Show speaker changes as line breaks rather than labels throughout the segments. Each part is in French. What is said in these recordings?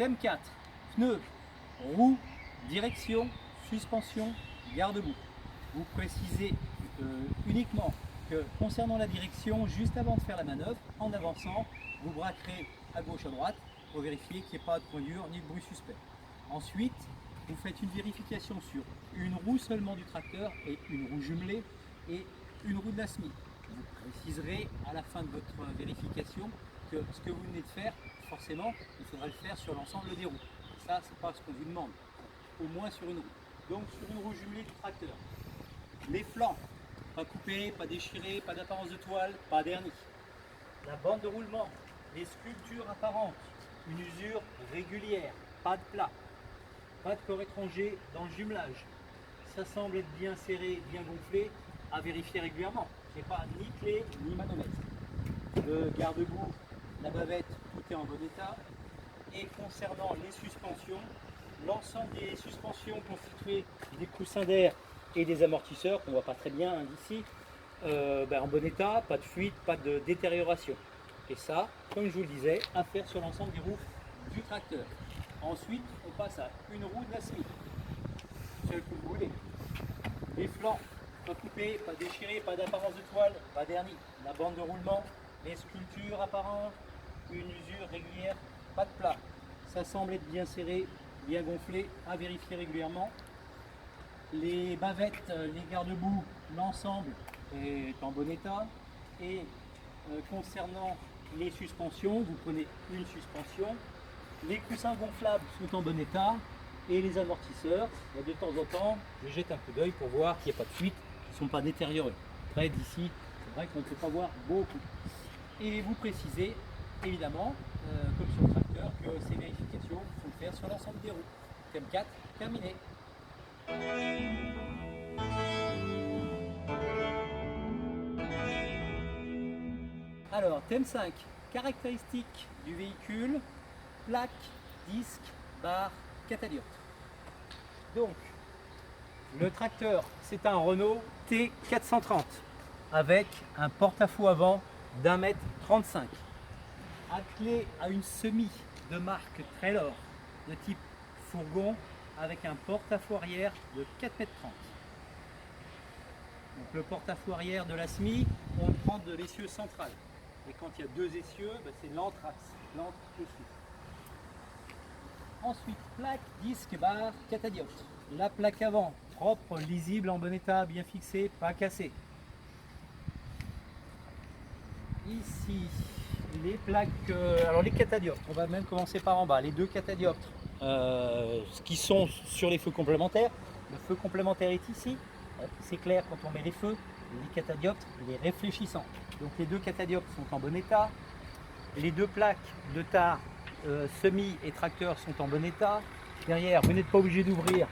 Thème 4, pneus, roues, direction, suspension, garde-boue. Vous précisez uniquement que concernant la direction, juste avant de faire la manœuvre, en avançant, vous braquerez à gauche à droite pour vérifier qu'il n'y ait pas de point dur ni de bruit suspect. Ensuite, vous faites une vérification sur une roue seulement du tracteur et une roue jumelée et une roue de la SMI. Vous préciserez à la fin de votre vérification que ce que vous venez de faire, forcément, il faudra le faire sur l'ensemble des roues. Ça, c'est pas ce qu'on vous demande, au moins sur une roue. Donc sur une roue jumelée du tracteur. Les flancs, pas coupés, pas déchirés, pas d'apparence de toile, pas dernier. La bande de roulement, les sculptures apparentes, une usure régulière, pas de plat, pas de corps étranger dans le jumelage. Ça semble être bien serré, bien gonflé, à vérifier régulièrement. Il n'y a pas ni clé ni manomètre. Le garde-boue, la bavette, tout est en bon état. Et concernant les suspensions, l'ensemble des suspensions constituées des coussins d'air et des amortisseurs, qu'on ne voit pas très bien d'ici, en bon état, pas de fuite, pas de détérioration. Et ça, comme je vous le disais, à faire sur l'ensemble des roues du tracteur. Ensuite, on passe à une roue de la SMI, celle que vous voulez. Les flancs, pas coupés, pas déchirés, pas d'apparence de toile, pas dernier. La bande de roulement, les sculptures apparentes, une usure régulière, pas de plat. Ça semble être bien serré, bien gonflé, à vérifier régulièrement. Les bavettes, les garde-boue, l'ensemble est en bon état. Et concernant les suspensions, vous prenez une suspension. Les coussins gonflables sont en bon état. Et les amortisseurs, de temps en temps, je jette un coup d'œil pour voir qu'il n'y a pas de fuite, qu'ils ne sont pas détériorés. Après, d'ici, c'est vrai qu'on ne peut pas voir beaucoup. Et vous précisez, évidemment, comme sur le tracteur, que ces vérifications, il faut le faire sur l'ensemble des roues. Thème 4, terminé. Alors, thème 5, caractéristiques du véhicule, plaque, disque, barre, catadioptre. Donc, le tracteur, c'est un Renault T430 avec un porte-à-faux avant d'1,35 m, attelé à une semi de marque Trailor de type fourgon avec un porte-à-faux arrière de 4,30 m. Donc le porte-à-faux arrière de la SMI, on le prend de l'essieu central. Et quand il y a deux essieux, c'est l'entre-axe, l'entre-essieu. Ensuite, plaque, disque, barre, catadioptre. La plaque avant, propre, lisible, en bon état, bien fixée, pas cassée. Ici, les plaques, alors les catadioptres, on va même commencer par en bas. Les deux catadioptres qui sont sur les feux complémentaires. Le feu complémentaire est ici. C'est clair, quand on met les feux, les catadioptres, il est réfléchissant. Donc les deux catadioptres sont en bon état. Les deux plaques de tare semi et tracteur sont en bon état. Derrière, vous n'êtes pas obligé d'ouvrir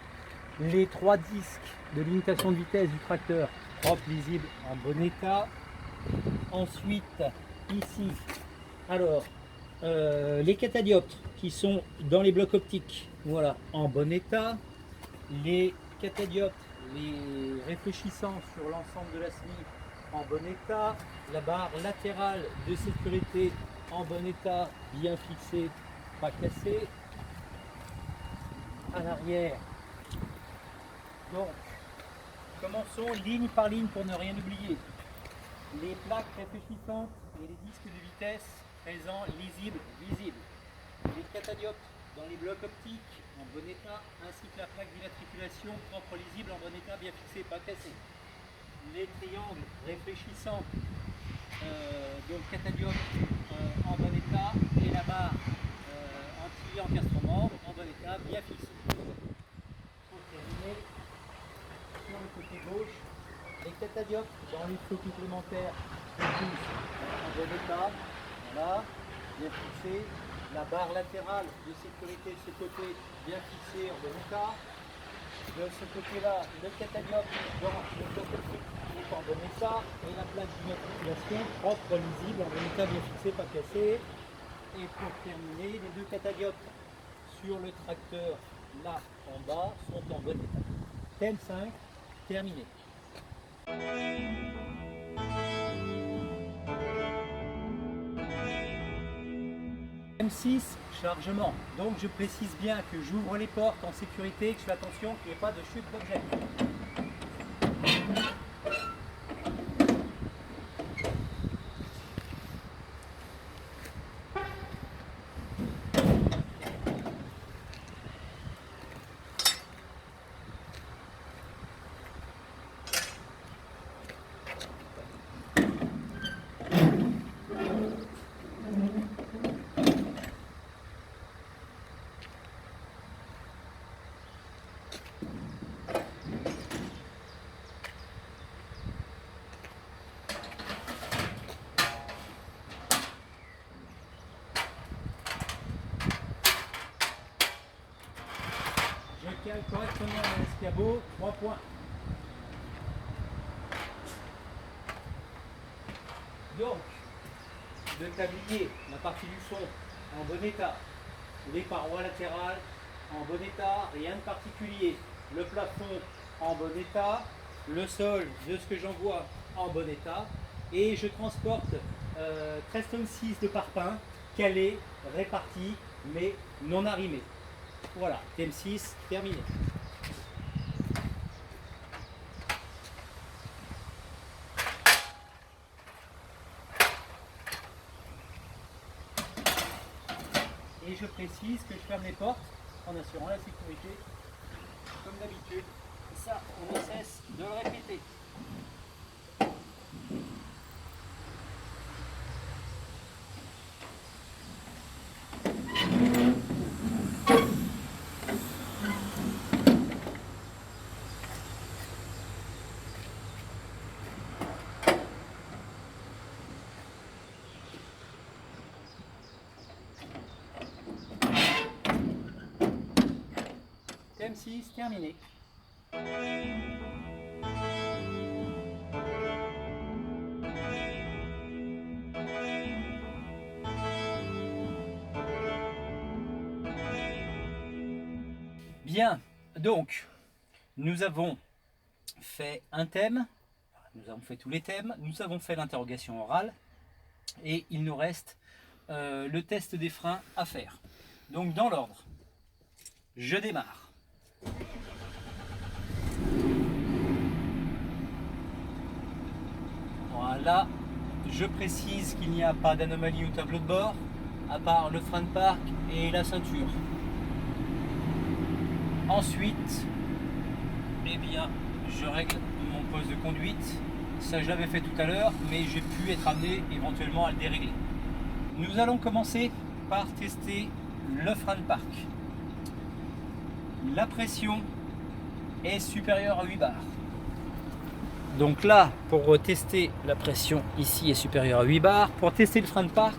les trois disques de limitation de vitesse du tracteur, propre, lisible, en bon état. Ensuite, ici, alors, les catadioptres qui sont dans les blocs optiques, voilà, en bon état. Les catadioptres, les réfléchissants sur l'ensemble de la SMI, en bon état. La barre latérale de sécurité en bon état, bien fixée, pas cassée. À l'arrière. Donc, commençons ligne par ligne pour ne rien oublier. Les plaques réfléchissantes et les disques de vitesse présents, lisibles, visibles. Les catadioptres dans les blocs optiques en bon état, ainsi que la plaque d'immatriculation propre, lisible, en bon état, bien fixée, pas cassée. Les triangles réfléchissants, donc catadioptre en bon état, et la barre anti-encastrement en bon état, bien fixée. Pour terminer, sur le côté gauche, les catadioptres dans les feux complémentaires en bon état, voilà, bien fixé. La barre latérale de sécurité de ce côté, bien fixée en bon état. De ce côté-là, le catadioptre dans le bloc optique est en bon état. Et la plaque d'immatriculation propre, lisible, en bon état, bien fixée, pas cassée. Et pour terminer, les deux catadioptres sur le tracteur, là en bas, sont en bon état. Thème 5, terminé. M6, chargement. Donc je précise bien que j'ouvre les portes en sécurité, que je fais attention qu'il n'y ait pas de chute d'objet. Je cale correctement l'escabeau, 3 points. Donc, de tablier la partie du fond en bon état, les parois latérales en bon état, rien de particulier, le plafond en bon état, le sol, de ce que j'en vois, en bon état, et je transporte 13 tonnes 6 de parpaing, calé, réparti, mais non arrimé. Voilà, TM6 terminé. Et je précise que je ferme les portes en assurant la sécurité, comme d'habitude. Ça, on ne cesse de le répéter. TM6 terminé. Bien, donc nous avons fait un thème, nous avons fait tous les thèmes, nous avons fait l'interrogation orale et il nous reste le test des freins à faire. Donc dans l'ordre, je démarre. Voilà, je précise qu'il n'y a pas d'anomalie au tableau de bord, à part le frein de parc et la ceinture. Ensuite, eh bien, je règle mon poste de conduite. Ça, je l'avais fait tout à l'heure, mais j'ai pu être amené éventuellement à le dérégler. Nous allons commencer par tester le frein de parc. La pression est supérieure à 8 bars. Donc là, pour tester la pression ici est supérieure à 8 bars. Pour tester le frein de parc,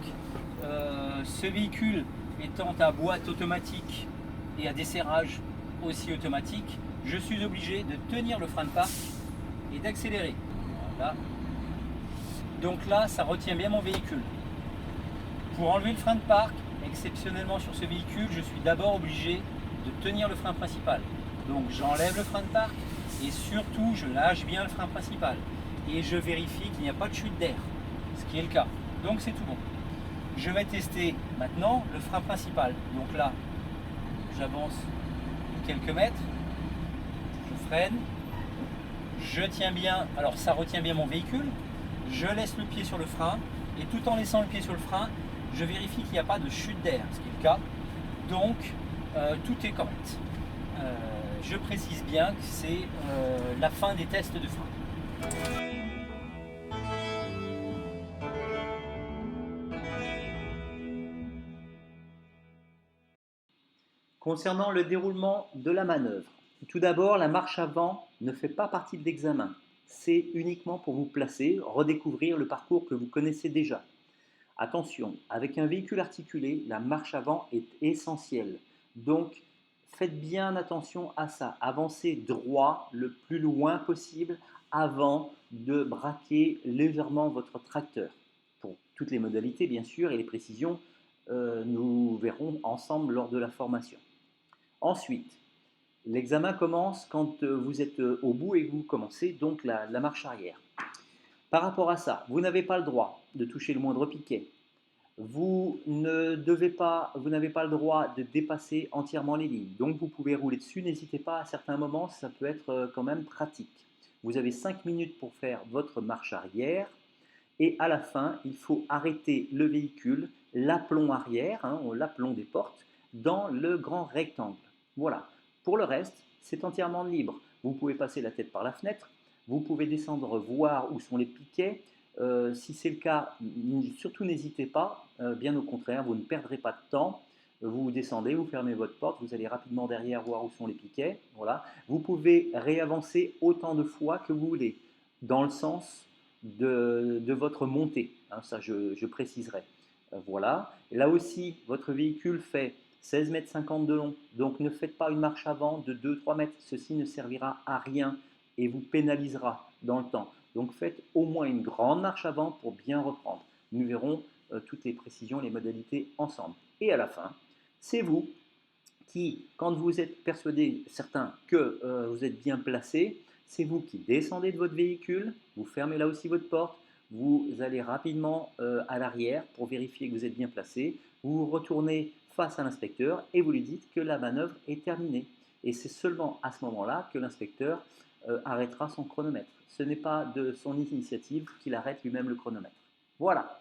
ce véhicule étant à boîte automatique et à desserrage aussi automatique, je suis obligé de tenir le frein de parc et d'accélérer. Voilà. Donc là, ça retient bien mon véhicule. Pour enlever le frein de parc, exceptionnellement sur ce véhicule, je suis d'abord obligé de tenir le frein principal. Donc j'enlève le frein de parc et surtout je lâche bien le frein principal. Et je vérifie qu'il n'y a pas de chute d'air, ce qui est le cas. Donc c'est tout bon. Je vais tester maintenant le frein principal. Donc là, j'avance quelques mètres, je freine, je tiens bien, alors ça retient bien mon véhicule, je laisse le pied sur le frein et tout en laissant le pied sur le frein, je vérifie qu'il n'y a pas de chute d'air, ce qui est le cas, donc tout est correct. Je précise bien que c'est la fin des tests de frein. Concernant le déroulement de la manœuvre, tout d'abord, la marche avant ne fait pas partie de l'examen. C'est uniquement pour vous placer, redécouvrir le parcours que vous connaissez déjà. Attention, avec un véhicule articulé, la marche avant est essentielle. Donc, faites bien attention à ça. Avancez droit le plus loin possible avant de braquer légèrement votre tracteur. Pour toutes les modalités, bien sûr, et les précisions, nous verrons ensemble lors de la formation. Ensuite, l'examen commence quand vous êtes au bout et que vous commencez donc la marche arrière. Par rapport à ça, vous n'avez pas le droit de toucher le moindre piquet,
Vous n'avez pas le droit de dépasser entièrement les lignes. Donc vous pouvez rouler dessus. N'hésitez pas, à certains moments, ça peut être quand même pratique. Vous avez 5 minutes pour faire votre marche arrière. Et à la fin, il faut arrêter le véhicule, l'aplomb arrière, hein, l'aplomb des portes, dans le grand rectangle. Voilà. Pour le reste, c'est entièrement libre. Vous pouvez passer la tête par la fenêtre, vous pouvez descendre voir où sont les piquets. Si c'est le cas, surtout n'hésitez pas, bien au contraire, vous ne perdrez pas de temps. Vous descendez, vous fermez votre porte, vous allez rapidement derrière voir où sont les piquets. Voilà. Vous pouvez réavancer autant de fois que vous voulez, dans le sens de votre montée. Hein, ça, je préciserai. Voilà. Et là aussi, votre véhicule fait 16,50 m de long. Donc ne faites pas une marche avant de 2-3 mètres. Ceci ne servira à rien et vous pénalisera dans le temps. Donc faites au moins une grande marche avant pour bien reprendre. Nous verrons toutes les précisions, les modalités ensemble. Et à la fin, c'est vous qui, quand vous êtes persuadé, certains, que vous êtes bien placé, c'est vous qui descendez de votre véhicule, vous fermez là aussi votre porte, vous allez rapidement à l'arrière pour vérifier que vous êtes bien placé, vous vous retournez face à l'inspecteur et vous lui dites que la manœuvre est terminée. Et c'est seulement à ce moment-là que l'inspecteur arrêtera son chronomètre. Ce n'est pas de son initiative qu'il arrête lui-même le chronomètre. Voilà.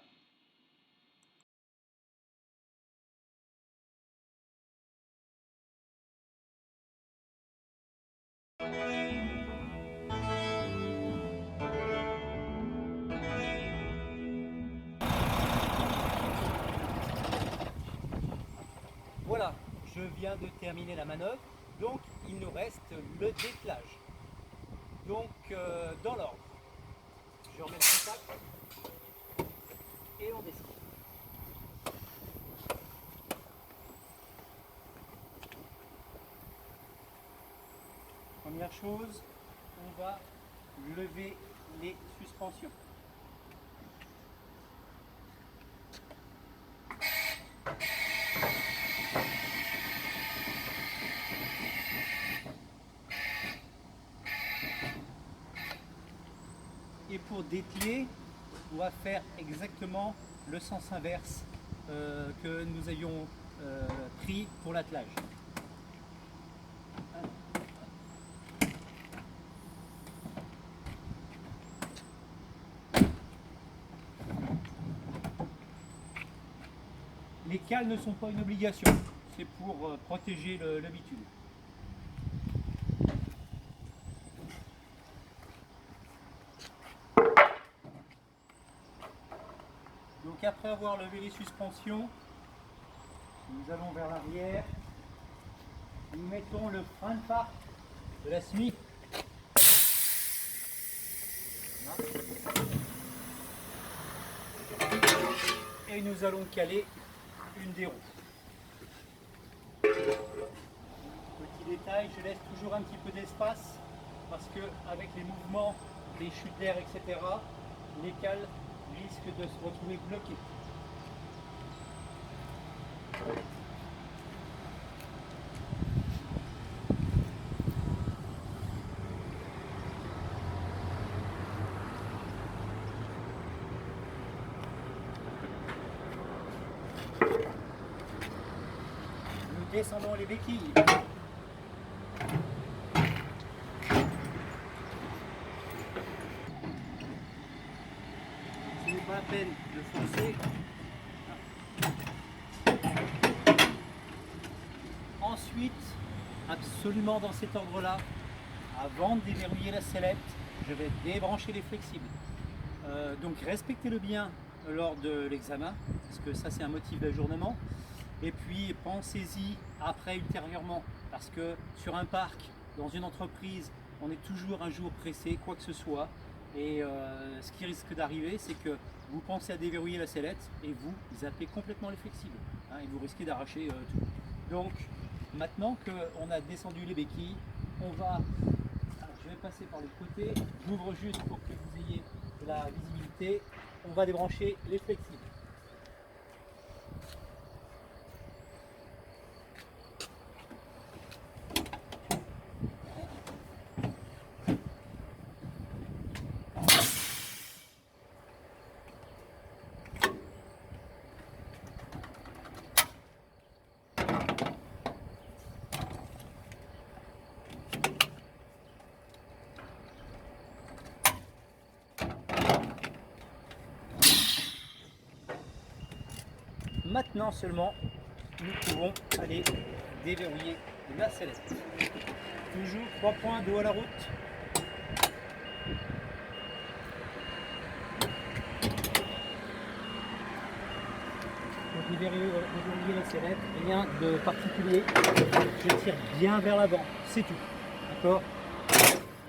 Voilà, je viens de terminer la manœuvre, donc il nous reste le dételage. Donc dans l'ordre, je remets le contact et on descend. Première chose, on va lever les suspensions. Et pour dételer, on va faire exactement le sens inverse que nous avions pris pour l'attelage. Les cales ne sont pas une obligation, c'est pour protéger le bitume. Donc après avoir levé les suspensions, nous allons vers l'arrière. Nous mettons le frein de part de la SMI. Et nous allons caler une des roues. Petit détail, je laisse toujours un petit peu d'espace parce que avec les mouvements, les chutes d'air, etc., les cales risquent de se retrouver bloquées. Nous descendons les béquilles. Ce n'est pas la peine de forcer. Ensuite, absolument dans cet ordre-là, avant de déverrouiller la sellette, je vais débrancher les flexibles. Donc respectez-le bien lors de l'examen, parce que ça c'est un motif d'ajournement. Et puis pensez-y après ultérieurement, parce que sur un parc, dans une entreprise, on est toujours un jour pressé, quoi que ce soit. Et ce qui risque d'arriver, c'est que vous pensez à déverrouiller la sellette et vous zappez complètement les flexibles. Hein, et vous risquez d'arracher tout. Donc maintenant qu'on a descendu les béquilles, on va... Alors, je vais passer par le côté, j'ouvre juste pour que vous ayez de la visibilité. On va débrancher les flexibles. Maintenant seulement, nous pouvons aller déverrouiller la sellette. Toujours 3 points de haut à la route. Donc déverrouiller la sellette, rien de particulier. Je tire bien vers l'avant, c'est tout. D'accord?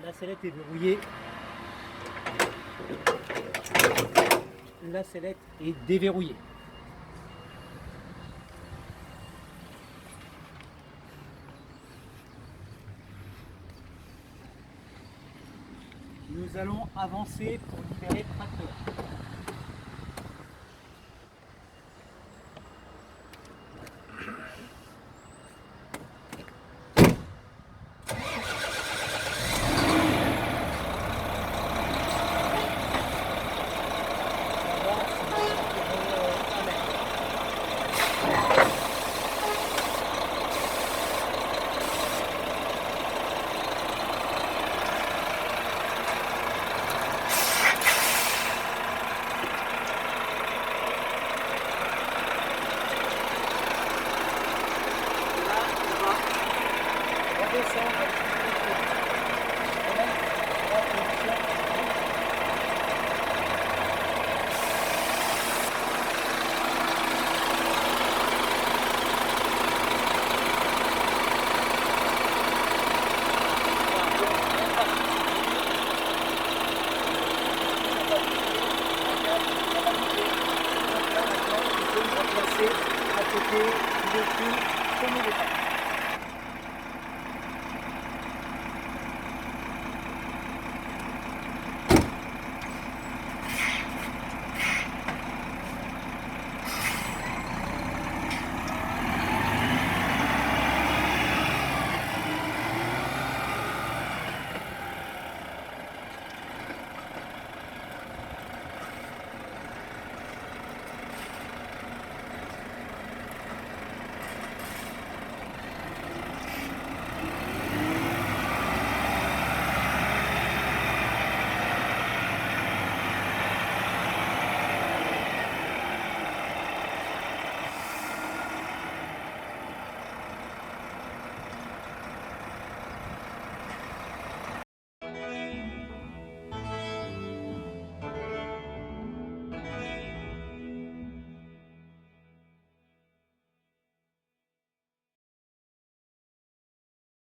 La sellette est verrouillée. La sellette est déverrouillée. Nous allons avancer pour libérer le tracteur. À côté du véhicule, comme il est.